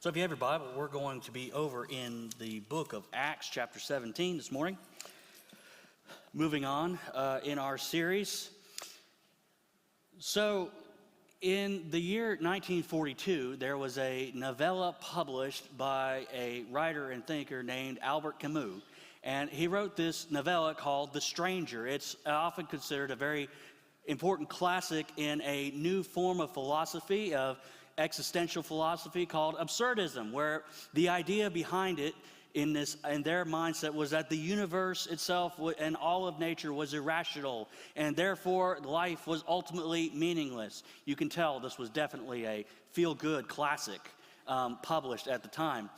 So if you have your Bible, we're going to be over in the book of Acts, chapter 17 this morning. Moving on in our series. So in the year 1942, there was a novella published by a writer and thinker named Albert Camus. And he wrote this novella called The Stranger. It's often considered a very important classic in a new form of philosophy, of existential philosophy called absurdism, where the idea behind it in their mindset was that the universe itself and all of nature was irrational, and therefore life was ultimately meaningless. You can tell this was definitely a feel-good classic published at the time.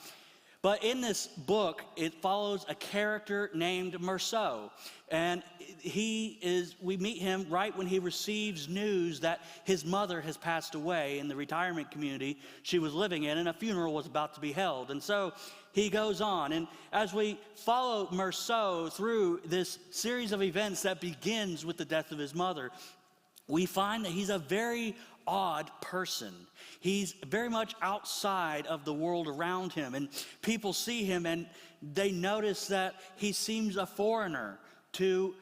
But in this book, it follows a character named Meursault. And we meet him right when he receives news that his mother has passed away in the retirement community she was living in, and a funeral was about to be held. And so he goes on. And as we follow Meursault through this series of events that begins with the death of his mother, we find that he's a very odd person. He's very much outside of the world around him, and people see him and they notice that he seems a foreigner to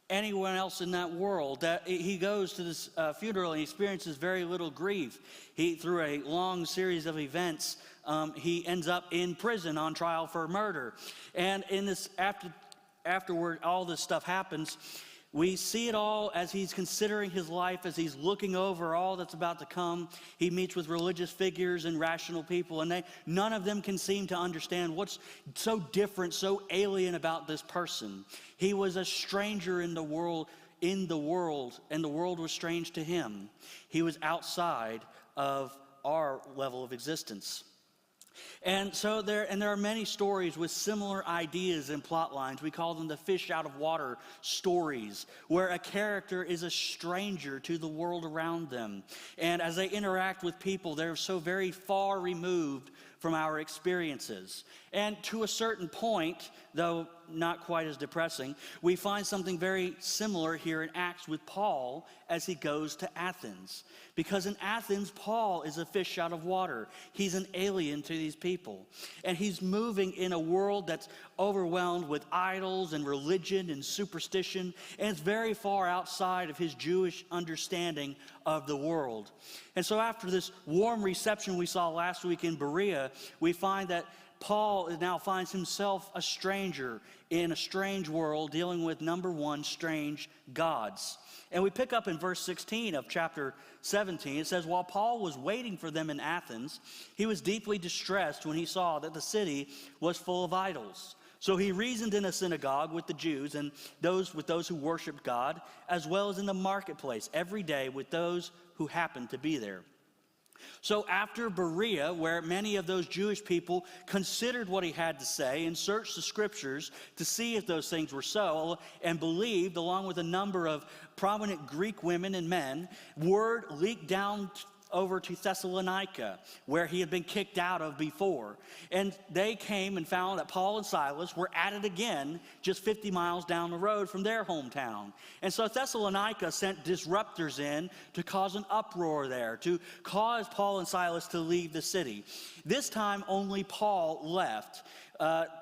anyone else in that world. That he goes to this funeral and he experiences very little grief. Through a long series of events, he ends up in prison on trial for murder. And in this afterward, all this stuff happens. We see it all as he's considering his life, as he's looking over all that's about to come. He meets with religious figures and rational people, and none of them can seem to understand what's so different, so alien about this person. He was a stranger in the world, and the world was strange to him. He was outside of our level of existence. And so there are many stories with similar ideas and plot lines. We call them the fish out of water stories, where a character is a stranger to the world around them. And as they interact with people, they're so very far removed from our experiences. And to a certain point, though not quite as depressing, we find something very similar here in Acts with Paul as he goes to Athens. Because in Athens, Paul is a fish out of water. He's an alien to these people. And he's moving in a world that's overwhelmed with idols and religion and superstition. And it's very far outside of his Jewish understanding of the world. And so after this warm reception we saw last week in Berea, we find that Paul now finds himself a stranger in a strange world, dealing with, number one, strange gods. And we pick up in verse 16 of chapter 17. It says, while Paul was waiting for them in Athens, he was deeply distressed when he saw that the city was full of idols. So he reasoned in a synagogue with the Jews and those who worshiped God, as well as in the marketplace every day with those who happened to be there. So after Berea, where many of those Jewish people considered what he had to say and searched the scriptures to see if those things were so, and believed, along with a number of prominent Greek women and men, word leaked down over to Thessalonica, where he had been kicked out of before. And they came and found that Paul and Silas were at it again, just 50 miles down the road from their hometown. And so Thessalonica sent disruptors in to cause an uproar there, to cause Paul and Silas to leave the city. This time only Paul left.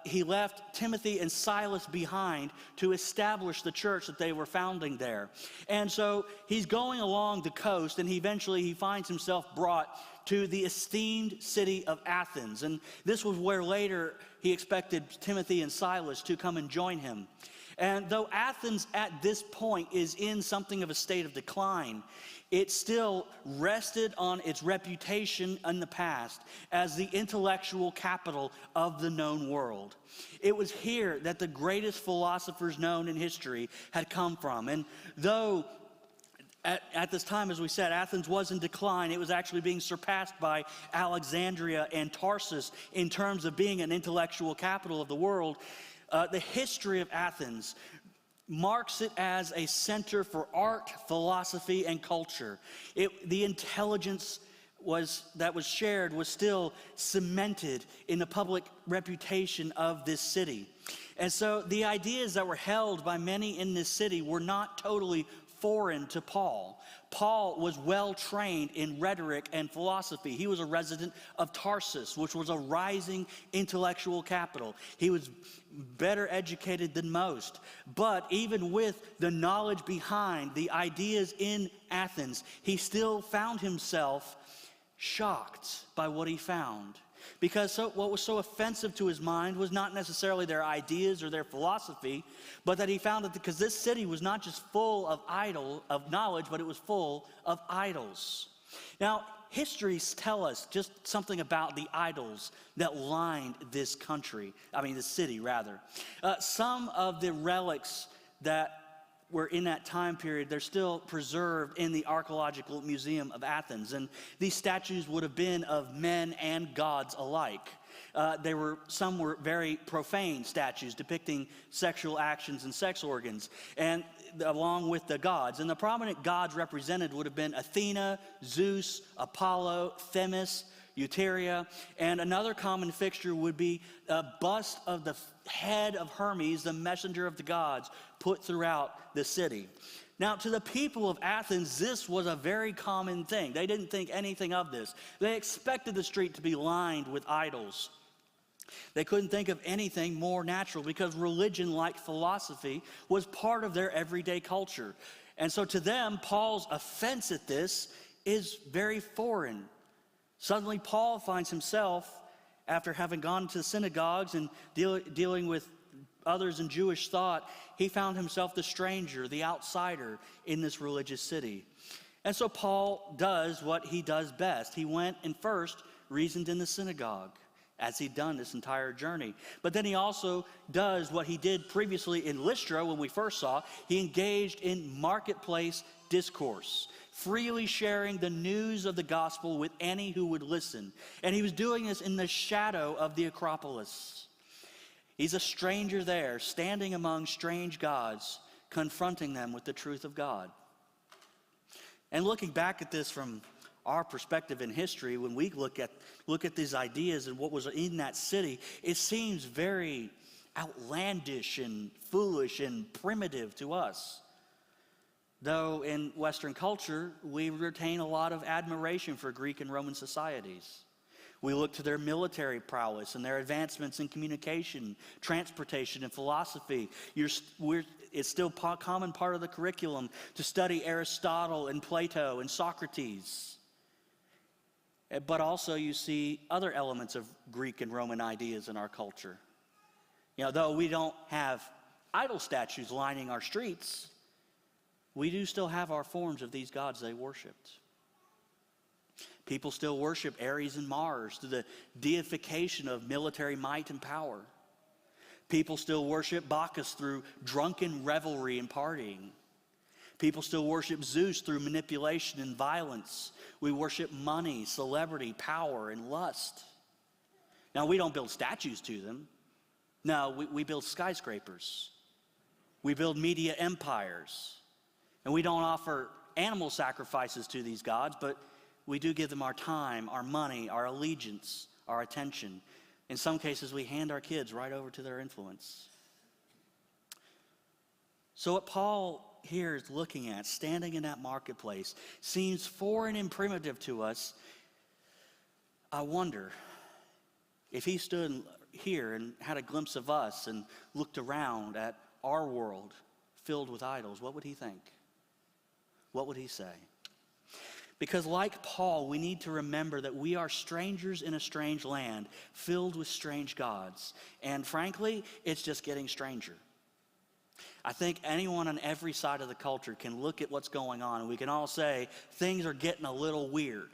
He left Timothy and Silas behind to establish the church that they were founding there. And so he's going along the coast, and he finds himself brought to the esteemed city of Athens. And this was where later he expected Timothy and Silas to come and join him. And though Athens at this point is in something of a state of decline, it still rested on its reputation in the past as the intellectual capital of the known world. It was here that the greatest philosophers known in history had come from. And though at this time, as we said, Athens was in decline, it was actually being surpassed by Alexandria and Tarsus in terms of being an intellectual capital of the world. The history of Athens marks it as a center for art, philosophy, and culture. The intelligence that was shared was still cemented in the public reputation of this city. And so the ideas that were held by many in this city were not totally foreign to Paul. Paul was well trained in rhetoric and philosophy. He was a resident of Tarsus, which was a rising intellectual capital. He was better educated than most. But even with the knowledge behind the ideas in Athens, he still found himself shocked by what he found. Because what was so offensive to his mind was not necessarily their ideas or their philosophy, but that he found that because this city was not just full of knowledge, but it was full of idols. Now, histories tell us just something about the idols that lined this the city rather. Some of the relics that were in that time period, they're still preserved in the Archaeological Museum of Athens. And these statues would have been of men and gods alike. Some were very profane statues depicting sexual actions and sex organs, and along with the gods. And the prominent gods represented would have been Athena, Zeus, Apollo, Themis, Euteria, and another common fixture would be a bust of the head of Hermes, the messenger of the gods, put throughout the city. Now, to the people of Athens, this was a very common thing. They didn't think anything of this. They expected the street to be lined with idols. They couldn't think of anything more natural because religion, like philosophy, was part of their everyday culture. And so to them, Paul's offense at this is very foreign. Suddenly, Paul finds himself, after having gone to synagogues and dealing with others in Jewish thought, he found himself the stranger, the outsider in this religious city. And so Paul does what he does best. He went and first reasoned in the synagogue, as he'd done this entire journey. But then he also does what he did previously in Lystra when we first saw. He engaged in marketplace discourse, freely sharing the news of the gospel with any who would listen. And he was doing this in the shadow of the Acropolis. He's a stranger there, standing among strange gods, confronting them with the truth of God. And looking back at this from our perspective in history, when we look at these ideas and what was in that city, it seems very outlandish and foolish and primitive to us. Though in Western culture, we retain a lot of admiration for Greek and Roman societies. We look to their military prowess and their advancements in communication, transportation, and philosophy. It's still a common part of the curriculum to study Aristotle and Plato and Socrates. But also you see other elements of Greek and Roman ideas in our culture. Though we don't have idol statues lining our streets, we do still have our forms of these gods they worshipped. People still worship Ares and Mars through the deification of military might and power. People still worship Bacchus through drunken revelry and partying. People still worship Zeus through manipulation and violence. We worship money, celebrity, power, and lust. Now, we don't build statues to them. No, we build skyscrapers. We build media empires. And we don't offer animal sacrifices to these gods, but we do give them our time, our money, our allegiance, our attention. In some cases, we hand our kids right over to their influence. So what Paul here is looking at, standing in that marketplace, seems foreign and primitive to us. I wonder if he stood here and had a glimpse of us and looked around at our world filled with idols, what would he think? What would he say? Because like Paul, we need to remember that we are strangers in a strange land filled with strange gods. And frankly, it's just getting stranger. I think anyone on every side of the culture can look at what's going on and we can all say things are getting a little weird.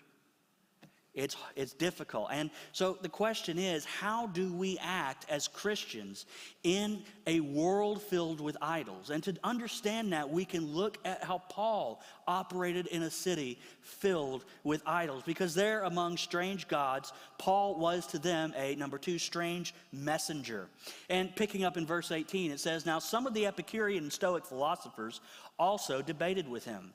It's difficult. And so the question is, how do we act as Christians in a world filled with idols? And to understand that, we can look at how Paul operated in a city filled with idols. Because there among strange gods, Paul was to them a, number two, strange messenger. And picking up in verse 18, it says, "Now some of the Epicurean and Stoic philosophers also debated with him.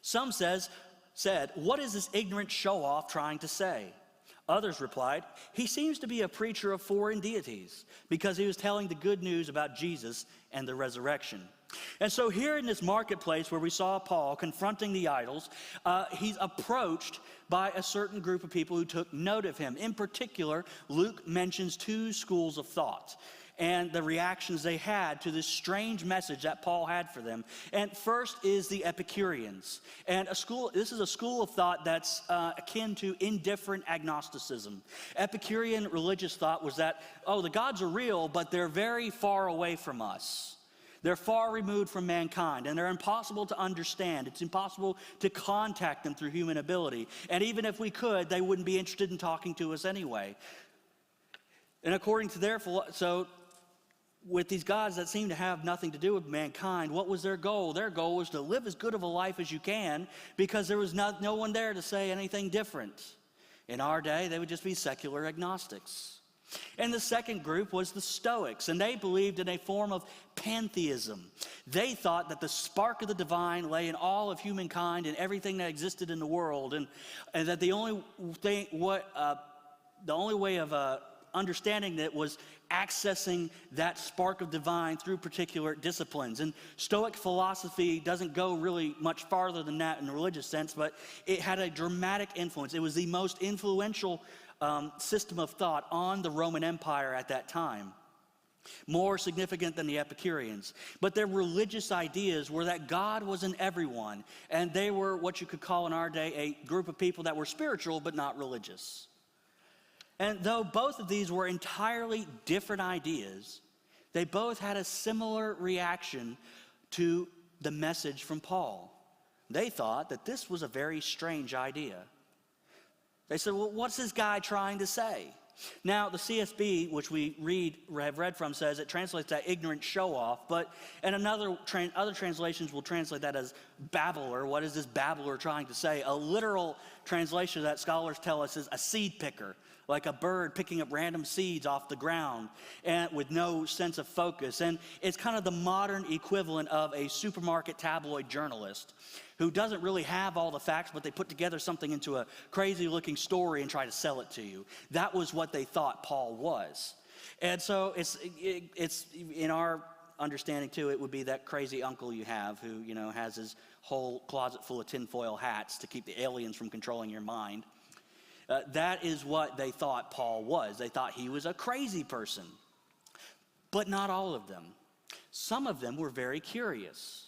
Some said, what is this ignorant show-off trying to say? Others replied, "He seems to be a preacher of foreign deities because he was telling the good news about Jesus and the resurrection." And so here in this marketplace where we saw Paul confronting the idols, he's approached by a certain group of people who took note of him. In particular, Luke mentions two schools of thought and the reactions they had to this strange message that Paul had for them. And first is the Epicureans. And this is a school of thought that's akin to indifferent agnosticism. Epicurean religious thought was that, the gods are real, but they're very far away from us. They're far removed from mankind, and they're impossible to understand. It's impossible to contact them through human ability. And even if we could, they wouldn't be interested in talking to us anyway. And according to with these gods that seem to have nothing to do with mankind, what was their goal? Their goal was to live as good of a life as you can because there was no one there to say anything different. In our day, they would just be secular agnostics. And the second group was the Stoics, and they believed in a form of pantheism. They thought that the spark of the divine lay in all of humankind and everything that existed in the world, and that the only way of understanding that was accessing that spark of divine through particular disciplines. And Stoic philosophy doesn't go really much farther than that in the religious sense, but it had a dramatic influence. It was the most influential system of thought on the Roman Empire at that time. More significant than the Epicureans. But their religious ideas were that God was in everyone, and they were what you could call in our day a group of people that were spiritual but not religious. And though both of these were entirely different ideas, they both had a similar reaction to the message from Paul. They thought that this was a very strange idea. They said, well, what's this guy trying to say? Now, the CSB, which we have read from, says it translates that ignorant show-off, and other translations will translate that as babbler. What is this babbler trying to say? A literal translation that scholars tell us is a seed picker, like a bird picking up random seeds off the ground and with no sense of focus. And it's kind of the modern equivalent of a supermarket tabloid journalist who doesn't really have all the facts, but they put together something into a crazy looking story and try to sell it to you. That was what they thought Paul was. And so it's in our understanding too, it would be that crazy uncle you have who, has his whole closet full of tinfoil hats to keep the aliens from controlling your mind. That is what they thought Paul was. They thought he was a crazy person. But not all of them. Some of them were very curious.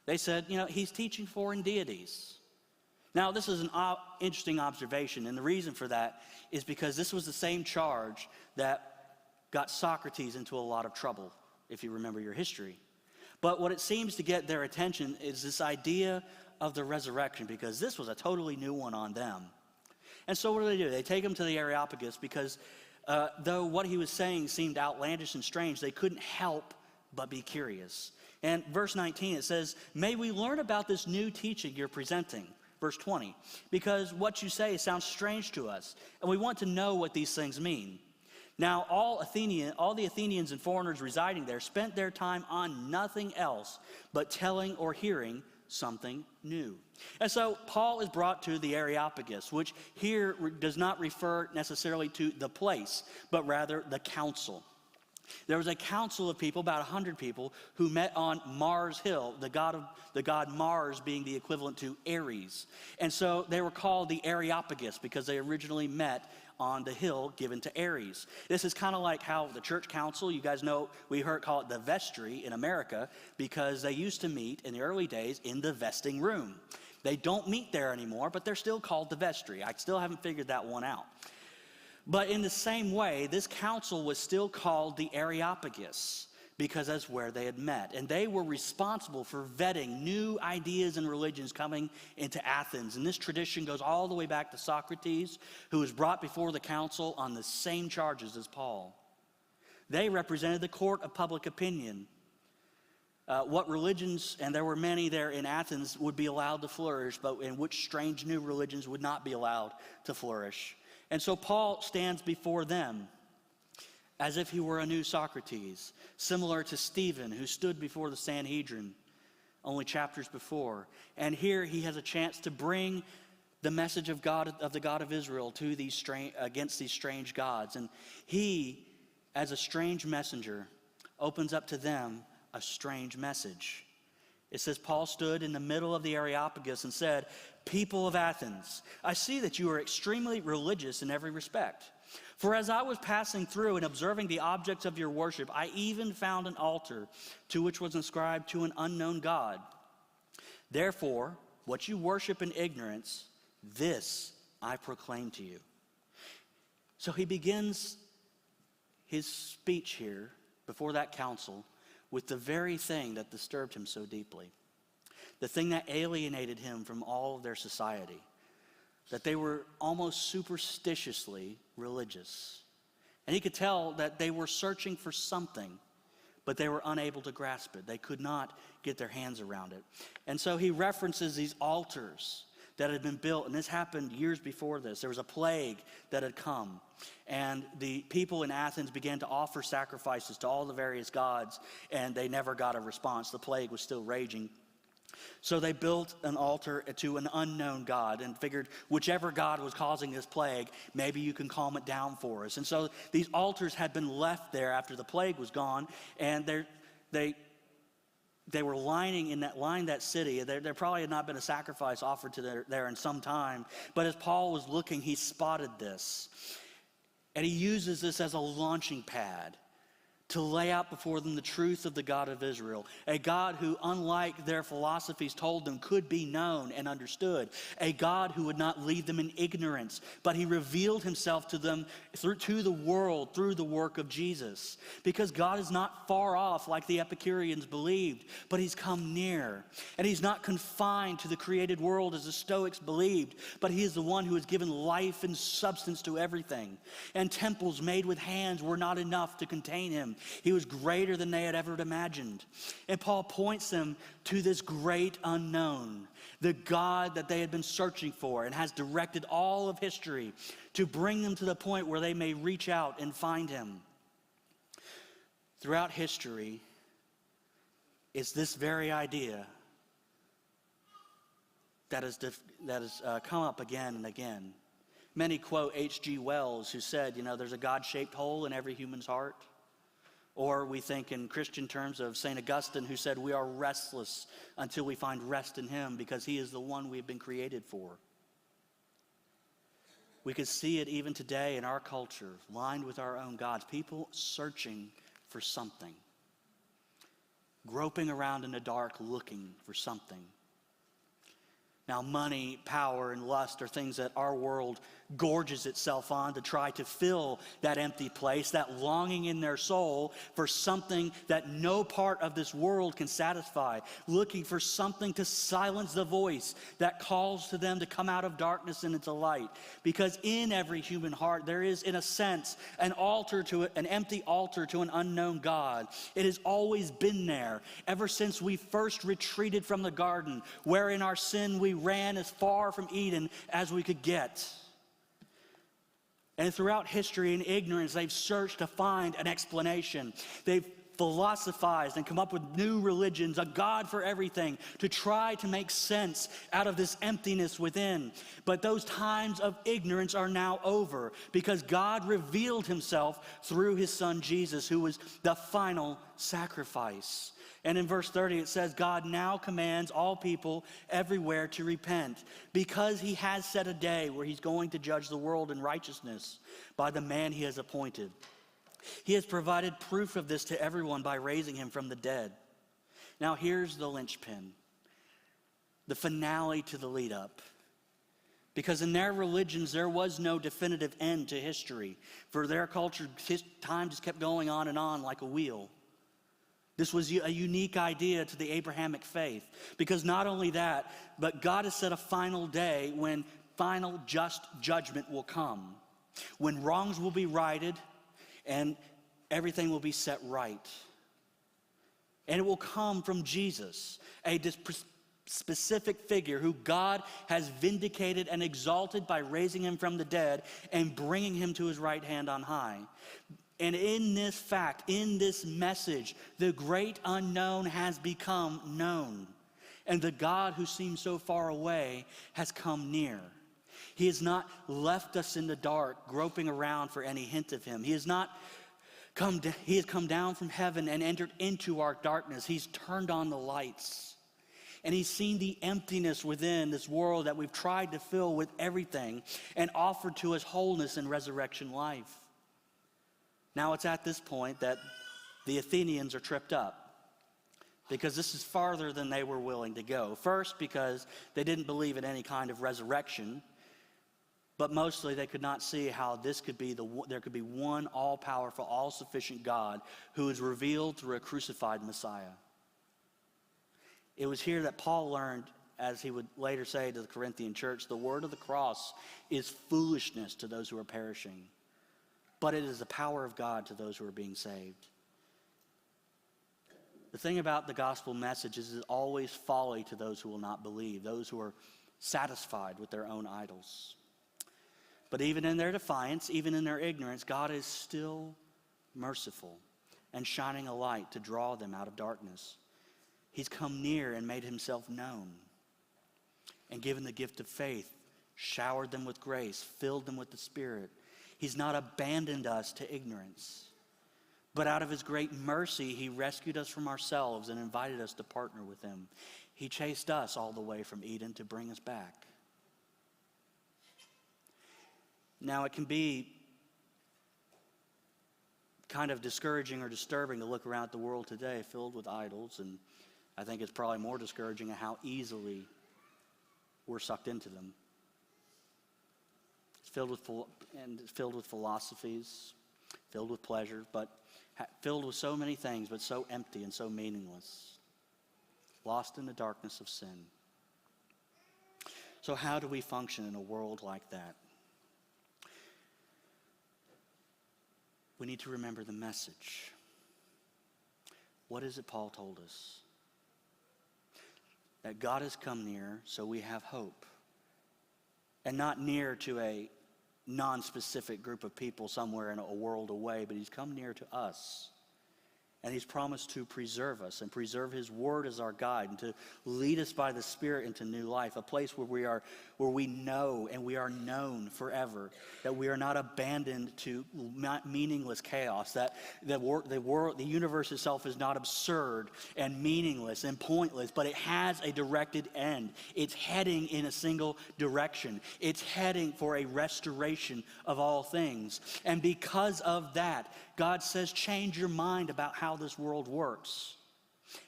They said, he's teaching foreign deities. Now, this is an interesting observation, and the reason for that is because this was the same charge that got Socrates into a lot of trouble, if you remember your history. But what it seems to get their attention is this idea of the resurrection, because this was a totally new one on them. And so what do? They take him to the Areopagus because though what he was saying seemed outlandish and strange, they couldn't help but be curious. And verse 19, it says, "May we learn about this new teaching you're presenting." Verse 20, "Because what you say sounds strange to us, and we want to know what these things mean." Now, all the Athenians and foreigners residing there spent their time on nothing else but telling or hearing something new. And so Paul is brought to the Areopagus, which here does not refer necessarily to the place, but rather the council. There was a council of people, about 100 people, who met on Mars Hill, the god Mars being the equivalent to Ares. And so they were called the Areopagus because they originally met on the hill given to Ares. This is kind of like how the church council, you guys know, we call it the vestry in America because they used to meet in the early days in the vesting room. They don't meet there anymore, but they're still called the vestry. I still haven't figured that one out. But in the same way, this council was still called the Areopagus because that's where they had met. And they were responsible for vetting new ideas and religions coming into Athens. And this tradition goes all the way back to Socrates, who was brought before the council on the same charges as Paul. They represented the court of public opinion. What religions, and there were many there in Athens, would be allowed to flourish, but in which strange new religions would not be allowed to flourish. And so Paul stands before them as if he were a new Socrates, similar to Stephen, who stood before the Sanhedrin only chapters before. And here he has a chance to bring the message of God, of the God of Israel, to against these strange gods. And he, as a strange messenger, opens up to them a strange message. It says, Paul stood in the middle of the Areopagus and said, "People of Athens, I see that you are extremely religious in every respect. For as I was passing through and observing the objects of your worship, I even found an altar to which was inscribed to an unknown God. Therefore, what you worship in ignorance, this I proclaim to you." So he begins his speech here before that council with the very thing that disturbed him so deeply, the thing that alienated him from all of their society, that they were almost superstitiously religious. And he could tell that they were searching for something, but they were unable to grasp it. They could not get their hands around it. And so he references these altars that had been built, and this happened years before this. There was a plague that had come, and the people in Athens began to offer sacrifices to all the various gods, and they never got a response. The plague was still raging. So they built an altar to an unknown God and figured, whichever God was causing this plague, maybe you can calm it down for us. And so these altars had been left there after the plague was gone, and they were lined that city. There probably had not been a sacrifice offered to there in some time. But as Paul was looking, he spotted this. And he uses this as a launching pad to lay out before them the truth of the God of Israel, a God who, unlike their philosophies told them, could be known and understood, a God who would not leave them in ignorance, but he revealed himself to them to the world through the work of Jesus. Because God is not far off like the Epicureans believed, but he's come near. And he's not confined to the created world as the Stoics believed, but he is the one who has given life and substance to everything. And temples made with hands were not enough to contain him. He was greater than they had ever imagined. And Paul points them to this great unknown, the God that they had been searching for, and has directed all of history to bring them to the point where they may reach out and find him. Throughout history, it's this very idea that has come up again and again. Many quote H.G. Wells, who said, there's a God-shaped hole in every human's heart. Or we think in Christian terms of St. Augustine, who said, we are restless until we find rest in him because he is the one we've been created for. We could see it even today in our culture, lined with our own gods, people searching for something, groping around in the dark looking for something. Now, money, power, and lust are things that our world gorges itself on to try to fill that empty place, that longing in their soul for something that no part of this world can satisfy, looking for something to silence the voice that calls to them to come out of darkness and into light. Because in every human heart, there is, in a sense, an empty altar to an unknown God. It has always been there, ever since we first retreated from the garden, where in our sin we ran as far from Eden as we could get. And throughout history and ignorance, they've searched to find an explanation. They've philosophized and come up with new religions, a God for everything, to try to make sense out of this emptiness within. But those times of ignorance are now over, because God revealed himself through his son Jesus, who was the final sacrifice. And in verse 30 it says, God now commands all people everywhere to repent, because he has set a day where he's going to judge the world in righteousness by the man he has appointed. He has provided proof of this to everyone by raising him from the dead. Now here's the linchpin, the finale to the lead up. Because in their religions, there was no definitive end to history. For their culture, time just kept going on and on like a wheel. This was a unique idea to the Abrahamic faith, because not only that, but God has set a final day when final just judgment will come, when wrongs will be righted and everything will be set right. And it will come from Jesus, a specific figure who God has vindicated and exalted by raising him from the dead and bringing him to his right hand on high. And in this fact, in this message, the great unknown has become known. And the God who seems so far away has come near. He has not left us in the dark, groping around for any hint of him. He has come down from heaven and entered into our darkness. He's turned on the lights. And he's seen the emptiness within this world that we've tried to fill with everything and offered to us wholeness and resurrection life. Now it's at this point that the Athenians are tripped up, because this is farther than they were willing to go. First, because they didn't believe in any kind of resurrection, but mostly they could not see how there could be one all-powerful, all-sufficient God who is revealed through a crucified Messiah. It was here that Paul learned, as he would later say to the Corinthian church, the word of the cross is foolishness to those who are perishing, but it is the power of God to those who are being saved. The thing about the gospel message is it's always folly to those who will not believe, those who are satisfied with their own idols. But even in their defiance, even in their ignorance, God is still merciful and shining a light to draw them out of darkness. He's come near and made himself known and given the gift of faith, showered them with grace, filled them with the Spirit. He's not abandoned us to ignorance, but out of his great mercy, he rescued us from ourselves and invited us to partner with him. He chased us all the way from Eden to bring us back. Now, it can be kind of discouraging or disturbing to look around at the world today filled with idols, and I think it's probably more discouraging at how easily we're sucked into them. It's filled with philosophies, filled with pleasure, but filled with so many things, but so empty and so meaningless, lost in the darkness of sin. So how do we function in a world like that? We need to remember the message. What is it Paul told us? That God has come near, so we have hope. And not near to a non-specific group of people somewhere in a world away, but he's come near to us. And he's promised to preserve us and preserve his word as our guide and to lead us by the Spirit into new life, a place where we know and we are known forever, that we are not abandoned to meaningless chaos, that the universe itself is not absurd and meaningless and pointless, but it has a directed end. It's heading in a single direction. It's heading for a restoration of all things. And because of that, God says, change your mind about how this world works.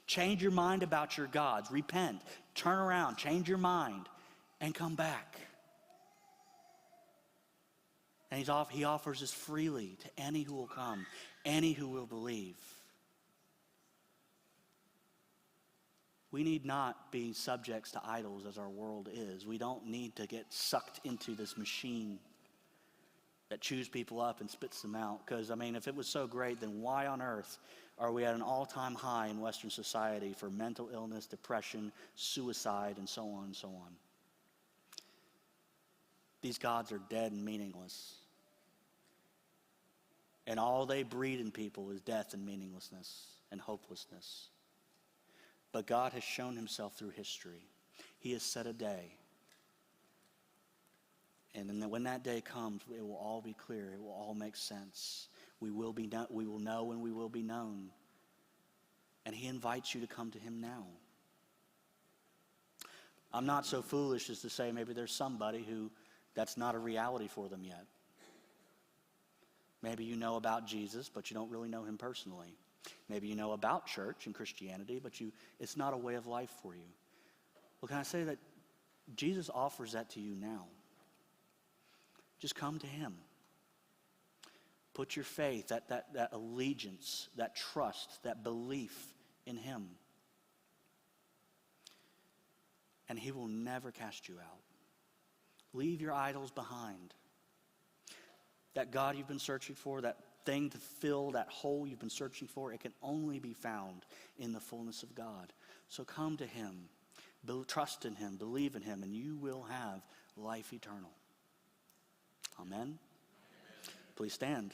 Change your mind about your gods. Repent. Turn around. Change your mind. And come back. And he offers this freely to any who will come, any who will believe. We need not be subjects to idols as our world is. We don't need to get sucked into this machine that chews people up and spits them out. Because, if it was so great, then why on earth are we at an all-time high in Western society for mental illness, depression, suicide, and so on and so on? These gods are dead and meaningless. And all they breed in people is death and meaninglessness and hopelessness. But God has shown himself through history. He has set a day. And then when that day comes, it will all be clear. It will all make sense. We will know and we will be known. And he invites you to come to him now. I'm not so foolish as to say maybe there's somebody who that's not a reality for them yet. Maybe you know about Jesus, but you don't really know him personally. Maybe you know about church and Christianity, but it's not a way of life for you. Well, can I say that Jesus offers that to you now? Just come to him. Put your faith, that allegiance, that trust, that belief in him. And he will never cast you out. Leave your idols behind. That God you've been searching for, that thing to fill that hole you've been searching for, it can only be found in the fullness of God. So come to him, trust in him, believe in him, and you will have life eternal. Amen? Please stand.